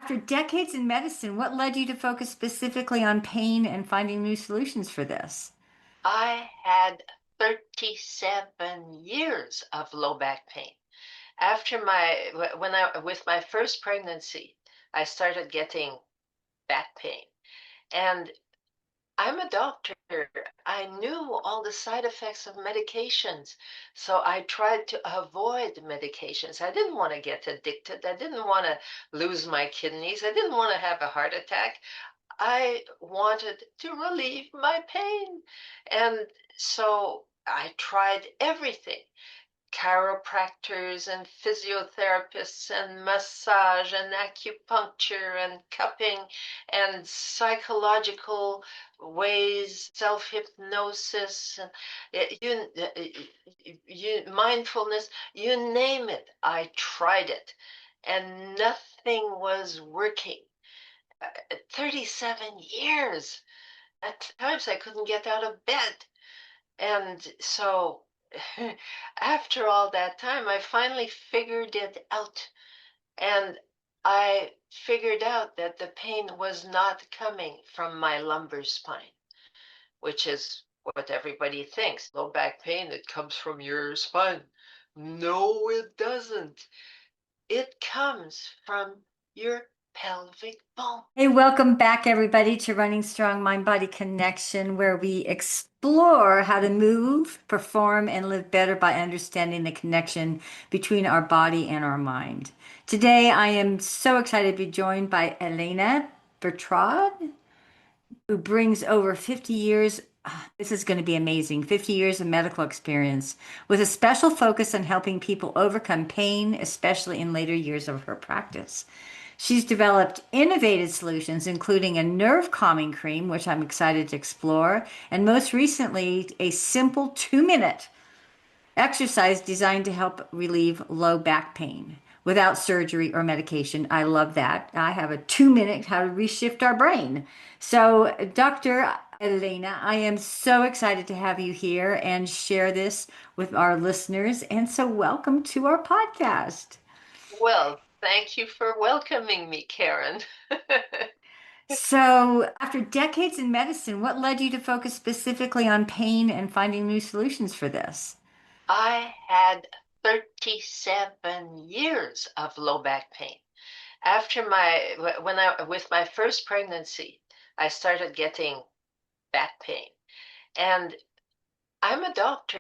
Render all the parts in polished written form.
After decades in medicine, what led you to focus specifically on pain and finding new solutions for this? I had 37 years of low back pain. After with my first pregnancy, I started getting back pain. And I'm a doctor. I knew all the side effects of medications. So I tried to avoid medications. I didn't want to get addicted. I didn't want to lose my kidneys. I didn't want to have a heart attack. I wanted to relieve my pain. And so I tried everything, chiropractors and physiotherapists and massage and acupuncture and cupping and psychological ways, self-hypnosis and mindfulness, you name it. I tried it and nothing was working. 37 years. At times I couldn't get out of bed. And so after all that time, I finally figured it out. And I figured out that the pain was not coming from my lumbar spine, which is what everybody thinks. Low back pain, it comes from your spine. No, it doesn't. It comes from your pelvic bone. Hey, welcome back, everybody, to Running Strong Mind Body Connection, where we explore how to move, perform, and live better by understanding the connection between our body and our mind. Today, I am so excited to be joined by Helene Bertrand, who brings over 50 years. This is going to be amazing. 50 years of medical experience with a special focus on helping people overcome pain, especially in later years of her practice. She's developed innovative solutions, including a nerve calming cream, which I'm excited to explore, and most recently, a simple 2-minute exercise designed to help relieve low back pain without surgery or medication. I love that. I have a 2-minute how to reshift our brain. So, Dr. Elena, I am so excited to have you here and share this with our listeners. And so, welcome to our podcast. Well, thank you for welcoming me, Karen. So, after decades in medicine, what led you to focus specifically on pain and finding new solutions for this? I had 37 years of low back pain. After with my first pregnancy, I started getting back pain. And I'm a doctor.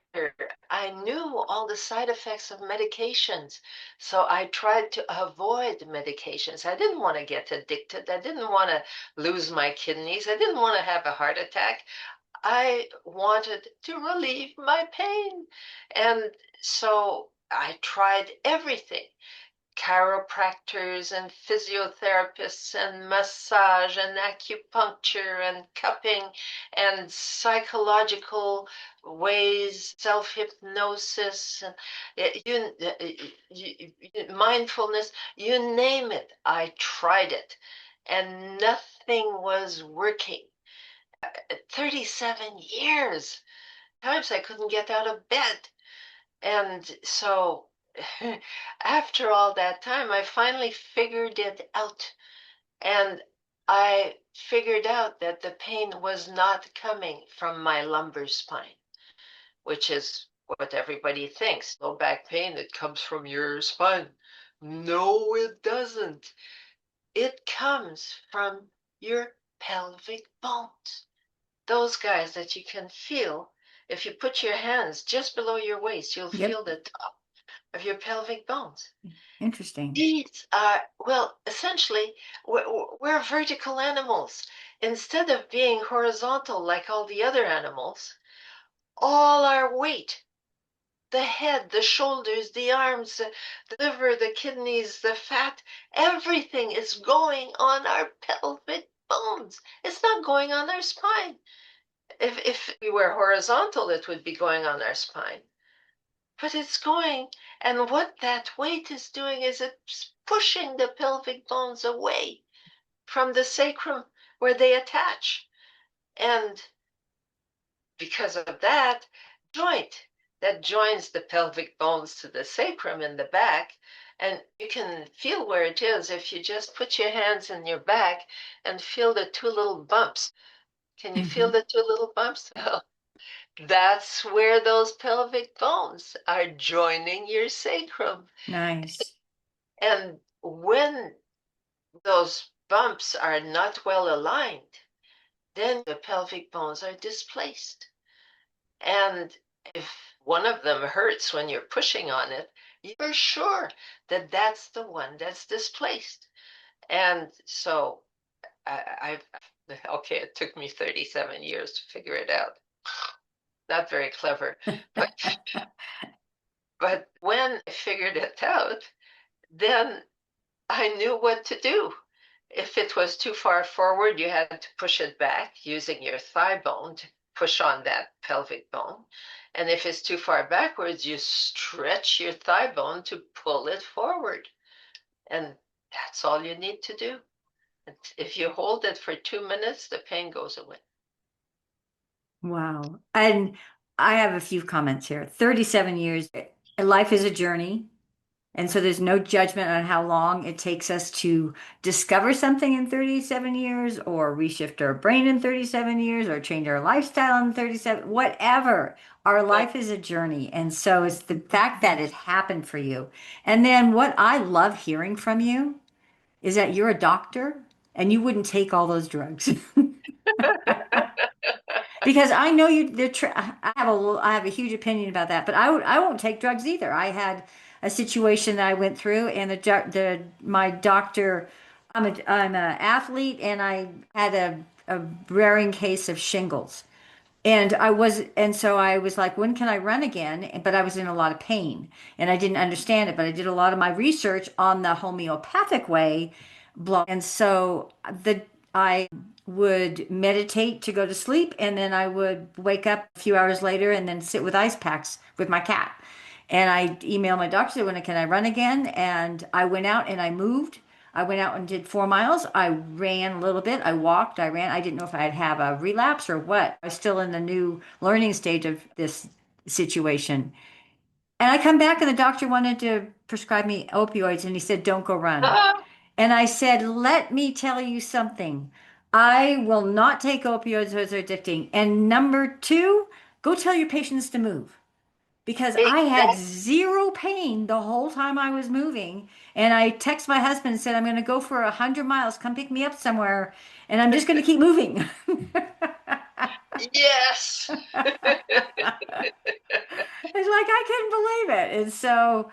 I knew all the side effects of medications. So I tried to avoid medications. I didn't want to get addicted. I didn't want to lose my kidneys. I didn't want to have a heart attack. I wanted to relieve my pain. And so I tried everything, chiropractors and physiotherapists and massage and acupuncture and cupping and psychological ways, self-hypnosis and mindfulness, you name it. I tried it and nothing was working. 37 years. Times I couldn't get out of bed. And so after all that time, I finally figured it out. And I figured out that the pain was not coming from my lumbar spine, which is what everybody thinks. Low back pain, it comes from your spine. No, it doesn't. It comes from your pelvic bones. Those guys that you can feel. If you put your hands just below your waist, you'll Yep, feel the top of your pelvic bones. interesting. These are, well, essentially, we're vertical animals. Instead of being horizontal like all the other animals, all our weight, the head, the shoulders, the arms, the liver, the kidneys, the fat, everything is going on our pelvic bones. It's not going on our spine. If we were horizontal, it would be going on our spine. But it's going, and what that weight is doing is it's pushing the pelvic bones away from the sacrum where they attach. And because of that, joint that joins the pelvic bones to the sacrum in the back, And you can feel where it is if you just put your hands in your back and feel the two little bumps. Can you feel Hmm. the two little bumps? Well, that's where those pelvic bones are joining your sacrum. Nice. And when those bumps are not well aligned, then the pelvic bones are displaced. And if one of them hurts when you're pushing on it, you're sure that that's the one that's displaced. And so okay, it took me 37 years to figure it out. Not very clever, but when I figured it out, then I knew what to do. If it was too far forward, you had to push it back using your thigh bone to push on that pelvic bone. And if it's too far backwards, you stretch your thigh bone to pull it forward. And that's all you need to do. If you hold it for 2 minutes, the pain goes away. Wow. And I have a few comments here. 37 years, life is a journey. And so there's no judgment on how long it takes us to discover something in 37 years or reshift our brain in 37 years or change our lifestyle in 37, whatever. Our But life is a journey. And so it's the fact that it happened for you. And then what I love hearing from you is that you're a doctor and you wouldn't take all those drugs. Because I know you, I have a huge opinion about that, but I won't take drugs either. I had a situation that I went through, and my doctor, I'm an athlete, and I had a raring case of shingles. And so I was like, when can I run again? But I was in a lot of pain and I didn't understand it, but I did a lot of my research on the homeopathic way blog. And so I would meditate to go to sleep and then I would wake up a few hours later and then sit with ice packs with my cat. And I emailed my doctor, said, when can I run again? And I went out and I moved. I went out and did 4 miles. I ran a little bit. I walked. I ran. I didn't know if I'd have a relapse or what. I was still in the new learning stage of this situation. And I come back and the doctor wanted to prescribe me opioids and he said, don't go run. And I said, let me tell you something. I will not take opioids as they're addicting. And number two, go tell your patients to move because I had exactly. zero pain the whole time I was moving. And I text my husband and said, I'm going to go for 100 miles. Come pick me up somewhere. And I'm just going to keep moving. Yes. It's like I couldn't believe it. And so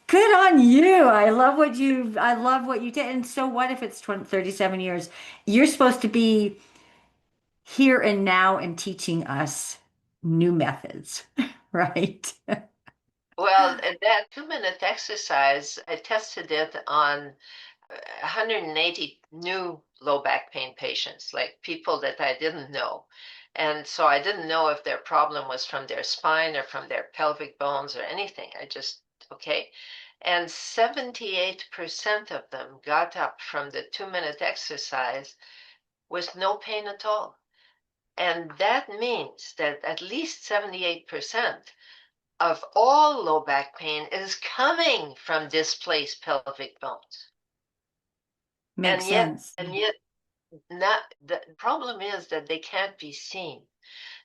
good on you. I love what you did. And so what if it's 20, 37 years? You're supposed to be here and now and teaching us new methods, right? Well, that 2 minute exercise, I tested it on 180 new low back pain patients, like people that I didn't know. And so I didn't know if their problem was from their spine or from their pelvic bones or anything. Okay. And 78% of them got up from the 2 minute exercise with no pain at all. And that means that at least 78% of all low back pain is coming from displaced pelvic bones. Makes And yet, sense. and yet, not the problem is that they can't be seen.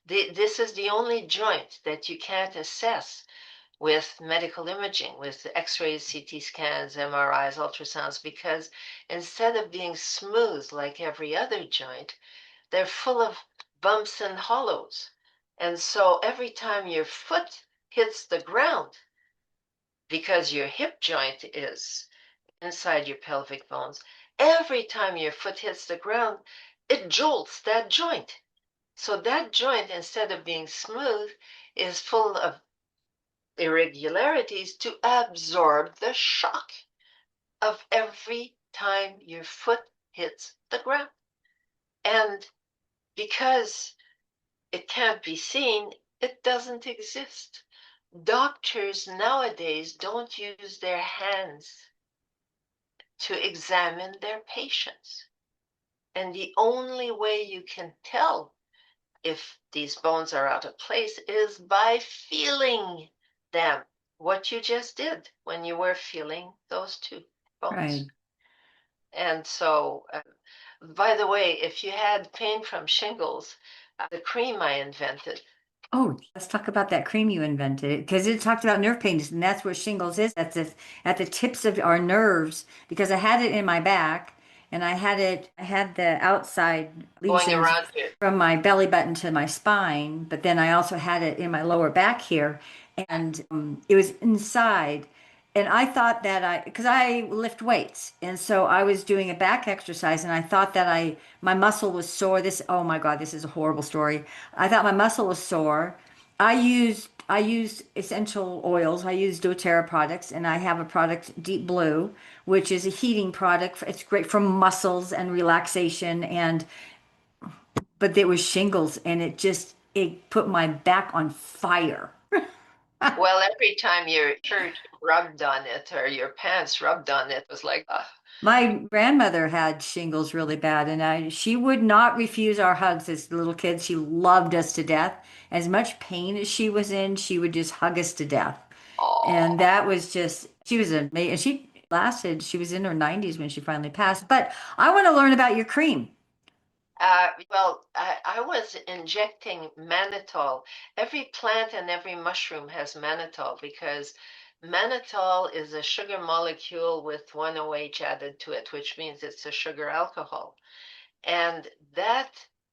This is the only joint that you can't assess with medical imaging, with X-rays, CT scans, MRIs, ultrasounds, because instead of being smooth like every other joint, they're full of bumps and hollows. And so every time your foot hits the ground, because your hip joint is inside your pelvic bones, every time your foot hits the ground, it jolts that joint. So that joint, instead of being smooth, is full of irregularities to absorb the shock of every time your foot hits the ground. And because it can't be seen, it doesn't exist. Doctors nowadays don't use their hands to examine their patients. And the only way you can tell if these bones are out of place is by feeling them. what you just did when you were feeling those two bones. Right. And so, by the way, if you had pain from shingles, the cream I invented. Oh, let's talk about that cream you invented because it talked about nerve pains, and that's where shingles is. That's at the tips of our nerves because I had it in my back and I had the outside Going lesions around you. from my belly button to my spine, but then I also had it in my lower back here, and it was inside. And I thought that because I lift weights, and so I was doing a back exercise, and I thought that my muscle was sore. Oh my God, this is a horrible story. I thought my muscle was sore. I used essential oils. I use doTERRA products, and I have a product, Deep Blue, which is a heating product. It's great for muscles and relaxation, and but there was shingles, and it put my back on fire. Well, every time your shirt rubbed on it or your pants rubbed on it, was like, My grandmother had shingles really bad, and she would not refuse our hugs as little kids. She loved us to death. As much pain as she was in, she would just hug us to death. And oh. that was just, she was amazing. And she was in her 90s when she finally passed. But I want to learn about your cream. Well, I was injecting mannitol. Every plant and every mushroom has mannitol because mannitol is a sugar molecule with 1OH added to it, which means it's a sugar alcohol. And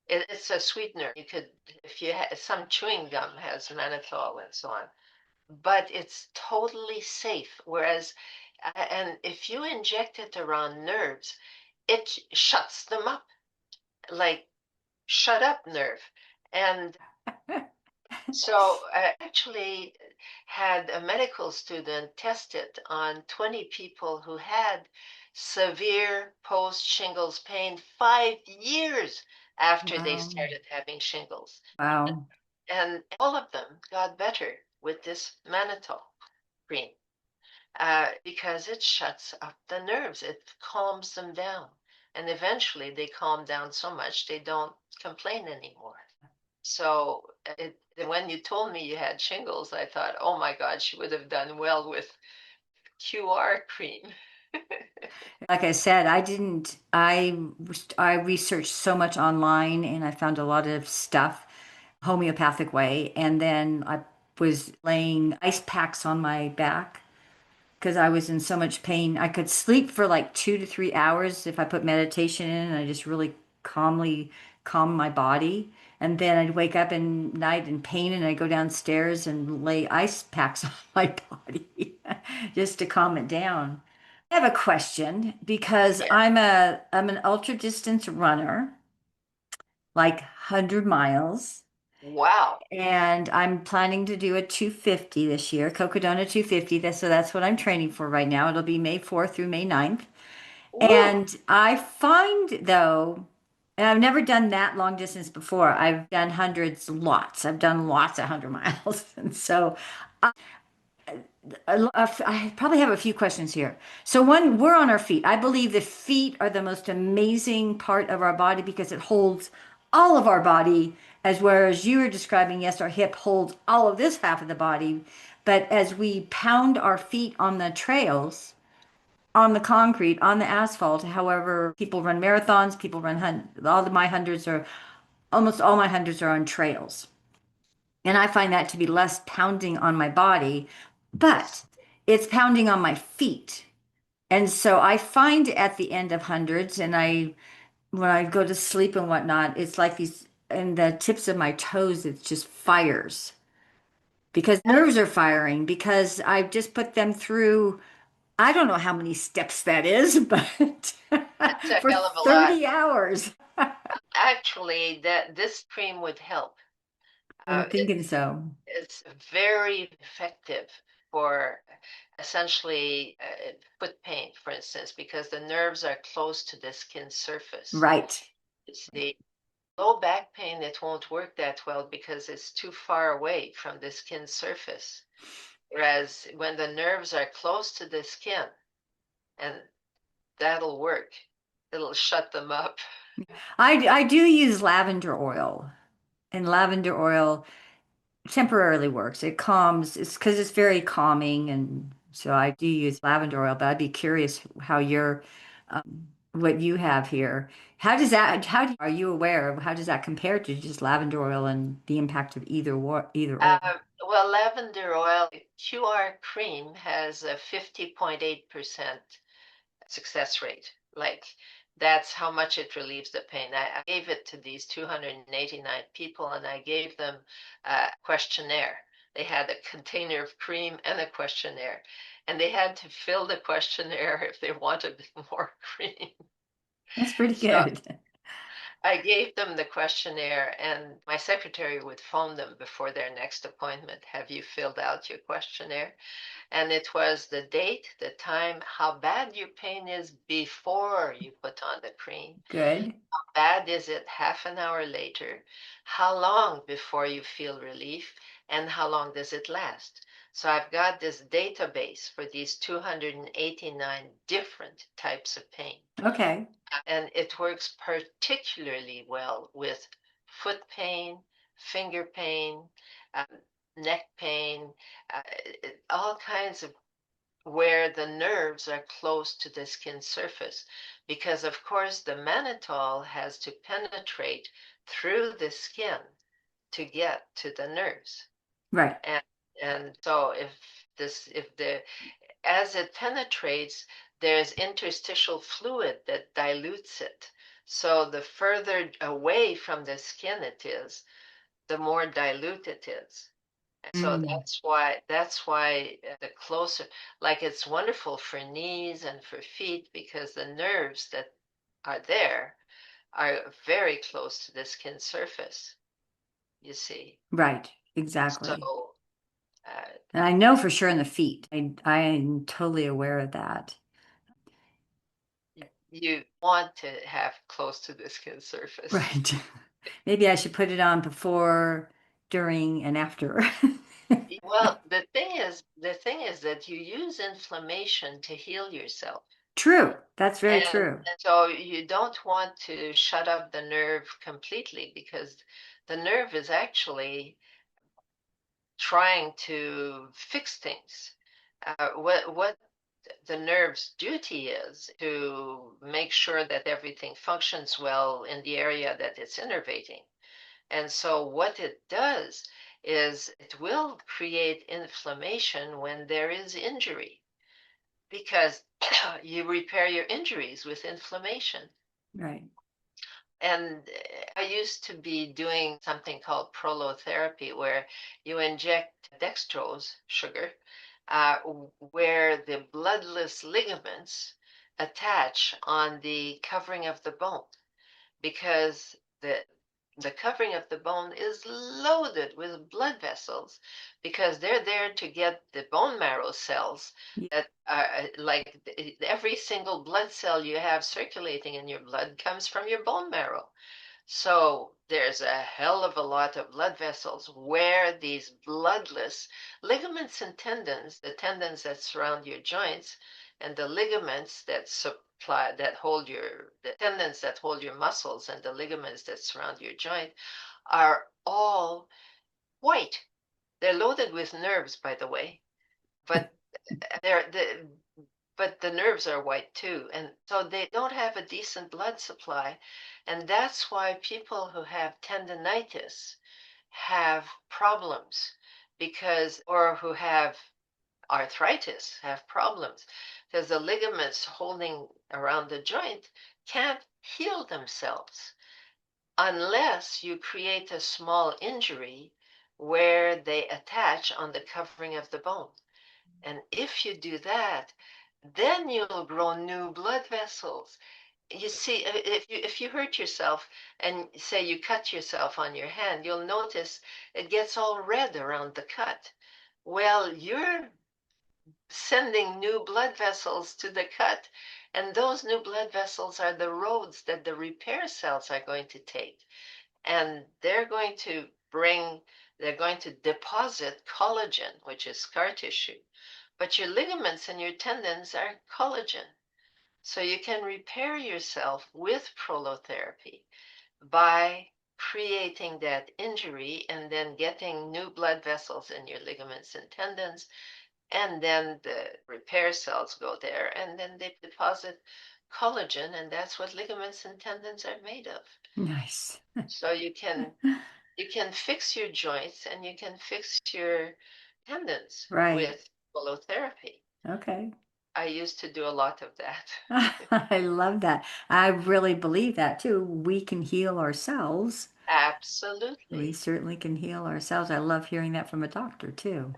it's a sweetener. You could, if you had some chewing gum has mannitol and so on, but it's totally safe. Whereas, and if you inject it around nerves, it shuts them up. Like shut up nerve. And so I actually had a medical student test it on 20 people who had severe post shingles pain 5 years after they Wow. started having shingles. Wow. And all of them got better with this mannitol cream because it shuts up the nerves, it calms them down. And eventually they calm down so much they don't complain anymore. So when you told me you had shingles, I thought, oh my God, she would have done well with QR cream. Like I said, I researched so much online and I found a lot of stuff homeopathic way. And then I was laying ice packs on my back because I was in so much pain. I could sleep for like 2 to 3 hours if I put meditation in and I just really calm my body. And then I'd wake up in night in pain and I'd go downstairs and lay ice packs on my body just to calm it down. I have a question because Yeah. I'm an ultra distance runner, like 100 miles. Wow. And I'm planning to do a 250 this year, Cocodona 250. So that's what I'm training for right now. It'll be May 4th through May 9th. Woo. And I find though, and I've never done that long distance before. I've done hundreds, lots. I've done lots of 100 miles. And so I probably have a few questions here. So one, we're on our feet. I believe the feet are the most amazing part of our body because it holds all of our body, as whereas you were describing, yes, our hip holds all of this half of the body. But as we pound our feet on the trails, on the concrete, on the asphalt, however, people run marathons, people run my hundreds are almost all my hundreds are on trails. And I find that to be less pounding on my body, but it's pounding on my feet. And so I find at the end of hundreds, when I go to sleep and whatnot, it's like these, and the tips of my toes, it's just fires because nerves are firing because I've just put them through, I don't know how many steps that is, but That's a for hell of a lot. 30 hours. Actually, that this cream would help. I'm It, thinking so. it's very effective for essentially foot pain, for instance, because the nerves are close to the skin surface. Right. It's the low back pain, it won't work that well because it's too far away from the skin surface. Whereas when the nerves are close to the skin, and that'll work, it'll shut them up. I do use lavender oil, and lavender oil. temporarily works. It calms, it's because it's very calming. And so I do use lavender oil, but I'd be curious how what you have here. How does that, are you aware of how does that compare to just lavender oil and the impact of either oil? Well, lavender oil QR cream has a 50.8% success rate. Like that's how much it relieves the pain. I gave it to these 289 people and I gave them a questionnaire. They had a container of cream and a questionnaire, and they had to fill the questionnaire if they wanted more cream. That's pretty So good. I gave them the questionnaire, and my secretary would phone them before their next appointment. Have you filled out your questionnaire? And it was the date, the time, how bad your pain is before you put on the cream. Good. How bad is it half an hour later? How long before you feel relief? And how long does it last? So I've got this database for these 289 different types of pain. Okay. And it works particularly well with foot pain, finger pain, um, neck pain, uh, all kinds of where the nerves are close to the skin surface. Because, of course, the mannitol has to penetrate through the skin to get to the nerves. Right. And, and so if the as it penetrates, there's interstitial fluid that dilutes it. So the further away from the skin it is, the more dilute it is. And so Mm, that's why the closer, like it's wonderful for knees and for feet because the nerves that are there are very close to the skin surface, you see. right. Exactly. So uh, And I know for sure in the feet. I'm totally aware of that. you want to have close to the skin surface. Right. Maybe I should put it on before, during, and after. Well, the thing is that you use inflammation to heal yourself. True. That's very And true. so you don't want to shut up the nerve completely because the nerve is actually trying to fix things. What the nerve's duty is to make sure that everything functions well in the area that it's innervating. And so what it does is it will create inflammation when there is injury because you repair your injuries with inflammation. Right. And I used to be doing something called prolotherapy, where you inject dextrose sugar, where the bloodless ligaments attach on the covering of the bone, because the covering of the bone is loaded with blood vessels because they're there to get the bone marrow cells Yeah. that are like every single blood cell you have circulating in your blood comes from your bone marrow. So there's a hell of a lot of blood vessels where these bloodless ligaments and tendons, the tendons that surround your joints, and the ligaments that supply that hold your the tendons that hold your muscles and the ligaments that surround your joint are all white. They're loaded with nerves, by the way, but they're the but the nerves are white too. And so they don't have a decent blood supply. And that's why people who have tendinitis have problems because, or who have arthritis have problems because the ligaments holding around the joint can't heal themselves unless you create a small injury where they attach on the covering of the bone. And if you do that, then you'll grow new blood vessels. You see, if you hurt yourself and say you cut yourself on your hand, you'll notice it gets all red around the cut. Well, you're sending new blood vessels to the cut, and those new blood vessels are the roads that the repair cells are going to take. And they're going to deposit collagen, which is scar tissue. But your ligaments and your tendons are collagen. So you can repair yourself with prolotherapy by creating that injury and then getting new blood vessels in your ligaments and tendons. And then the repair cells go there and then they deposit collagen, and that's what ligaments and tendons are made of. Nice. So you can fix your joints and you can fix your tendons Right. with holotherapy. Okay. I used to do a lot of that. I love that. I really believe that too. We can heal ourselves. We Absolutely. certainly can heal ourselves. I love hearing that from a doctor too.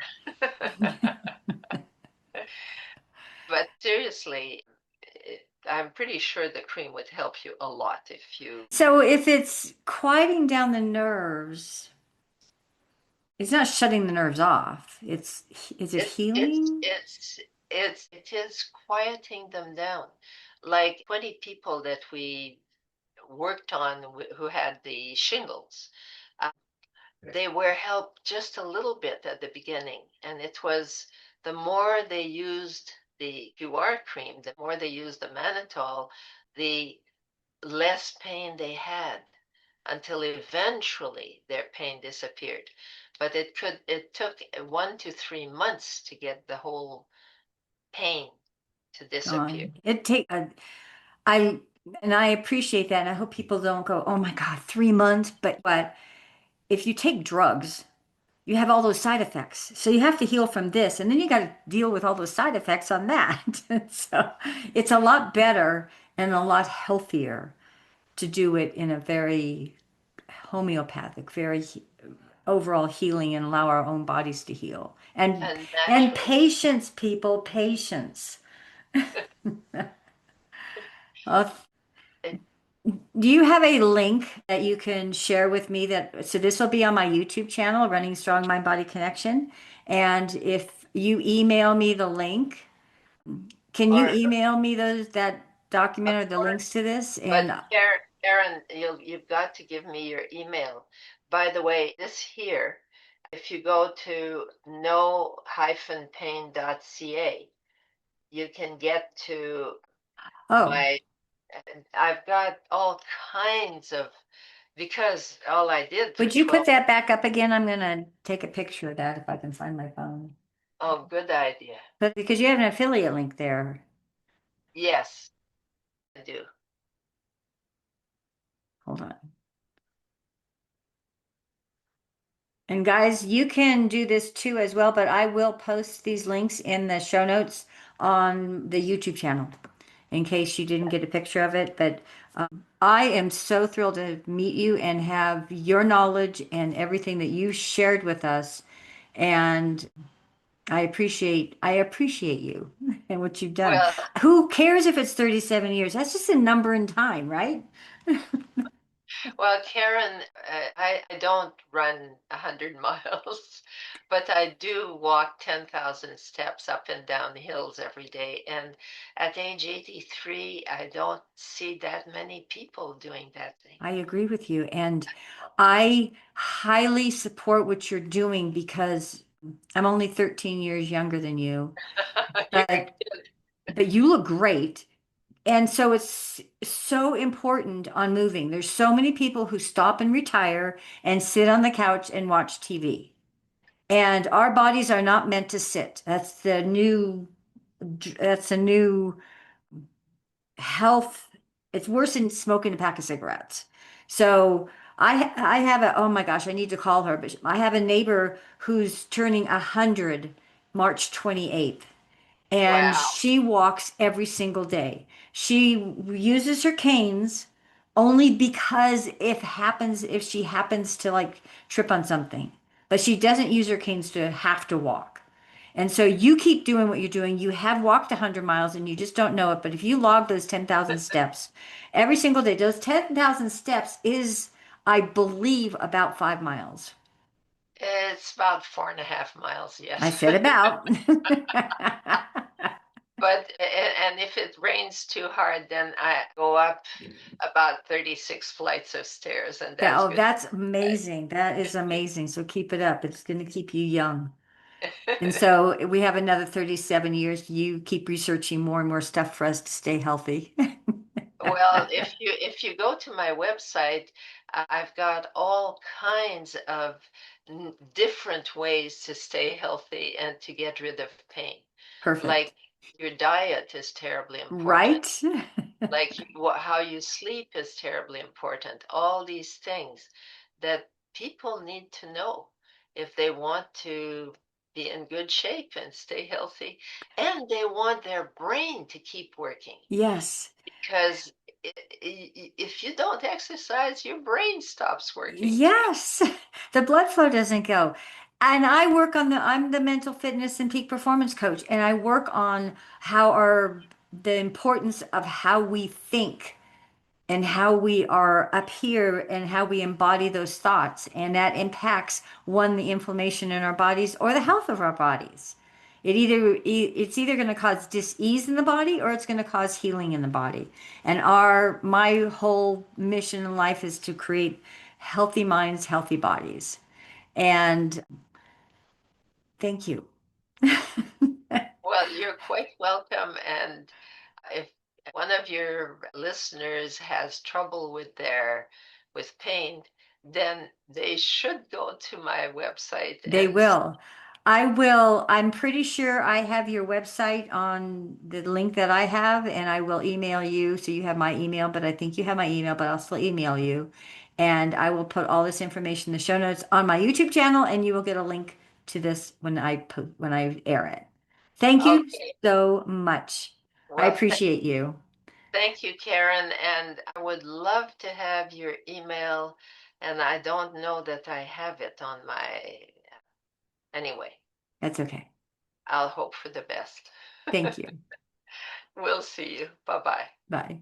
But seriously, I'm pretty sure the cream would help you a lot if you. So if it's quieting down the nerves, it's not shutting the nerves off. Is it It's it's healing? it's it is quieting them down. Like 20 people that we worked on who had the shingles. Uh, they were helped just a little bit at the beginning, and it was the more they used the QR cream, the more they used the mannitol, the less pain they had until eventually their pain disappeared. But it took 1 to 3 months to get the whole pain to disappear. Gone. It take I and I appreciate that, and I hope people don't go, "Oh my God, 3 months." But if you take drugs, you have all those side effects. So you have to heal from this, and then you got to deal with all those side effects on that. So it's a lot better and a lot healthier to do it in a very homeopathic, very overall healing and allow our own bodies to heal. And And naturally, patience, people, patience. Uh, it, do you have a link that you can share with me that so this will be on my YouTube channel, Running Strong Mind Body Connection. And if you email me the link, can you or email me that of document or the links course, to this? but And Karen, you've got to give me your email. By the way, this here, if you go to no-pain.ca, you can get to oh, my, I've got all kinds of, because all I did for would you put 12, that back up again? I'm gonna take a picture of that if I can find my phone. oh, good idea. But because you have an affiliate link there. Yes, I do. Hold on. And guys, you can do this too as well, but I will post these links in the show notes on the YouTube channel in case you didn't get a picture of it. But I am so thrilled to meet you and have your knowledge and everything that you shared with us. And I appreciate you and what you've done. Well, Who cares if it's 37 years? That's just a number in time, right? well, Karen, I don't run 100 miles, but I do walk 10,000 steps up and down hills every day. And at age 83, I don't see that many people doing that thing. I agree with you. And I highly support what you're doing because I'm only 13 years younger than you, You're but you look great. And so it's so important on moving. There's so many people who stop and retire and sit on the couch and watch TV. And our bodies are not meant to sit. That's a new health. It's worse than smoking a pack of cigarettes. So I have a, oh my gosh, I need to call her, but I have a neighbor who's turning 100 March 28th, and wow. she walks every single day. She uses her canes only because if she happens to like trip on something, but she doesn't use her canes to have to walk. And so you keep doing what you're doing. You have walked 100 miles and you just don't know it. But if you log those 10,000 steps every single day, those 10,000 steps is, I believe, about 5 miles. It's about 4.5 miles, I yes. said about. But and if it rains too hard, then I go up about 36 flights of stairs, and That, that's oh, good. that's amazing. That is amazing. So keep it up. It's going to keep you young. And so we have another 37 years. You keep researching more and more stuff for us to stay healthy. Well, if you go to my website, I've got all kinds of different ways to stay healthy and to get rid of pain. Perfect. Like your diet is terribly important. Right? Like how you sleep is terribly important. All these things that people need to know if they want to be in good shape and stay healthy, and they want their brain to keep working. Yes. Because if you don't exercise, your brain stops working. Yes. The blood flow doesn't go. And I'm the mental fitness and peak performance coach, and I work on the importance of how we think and how we are up here and how we embody those thoughts. And that impacts the inflammation in our bodies or the health of our bodies. It's either going to cause dis-ease in the body or it's going to cause healing in the body. And my whole mission in life is to create healthy minds, healthy bodies. And thank you. Well, you're quite welcome. And if one of your listeners has trouble with pain, then they should go to my website They and will. I will. I'm pretty sure I have your website on the link that I have, and I will email you. So you have my email, but I think you have my email, but I'll still email you. And I will put all this information in the show notes on my YouTube channel, and you will get a link to this when I air it. Thank you okay. so much. I Well, appreciate you. thank you, Karen, and I would love to have your email, and I don't know that I have it on my. Anyway, That's okay. I'll hope for the best. Thank you. We'll see you. Bye-bye. Bye.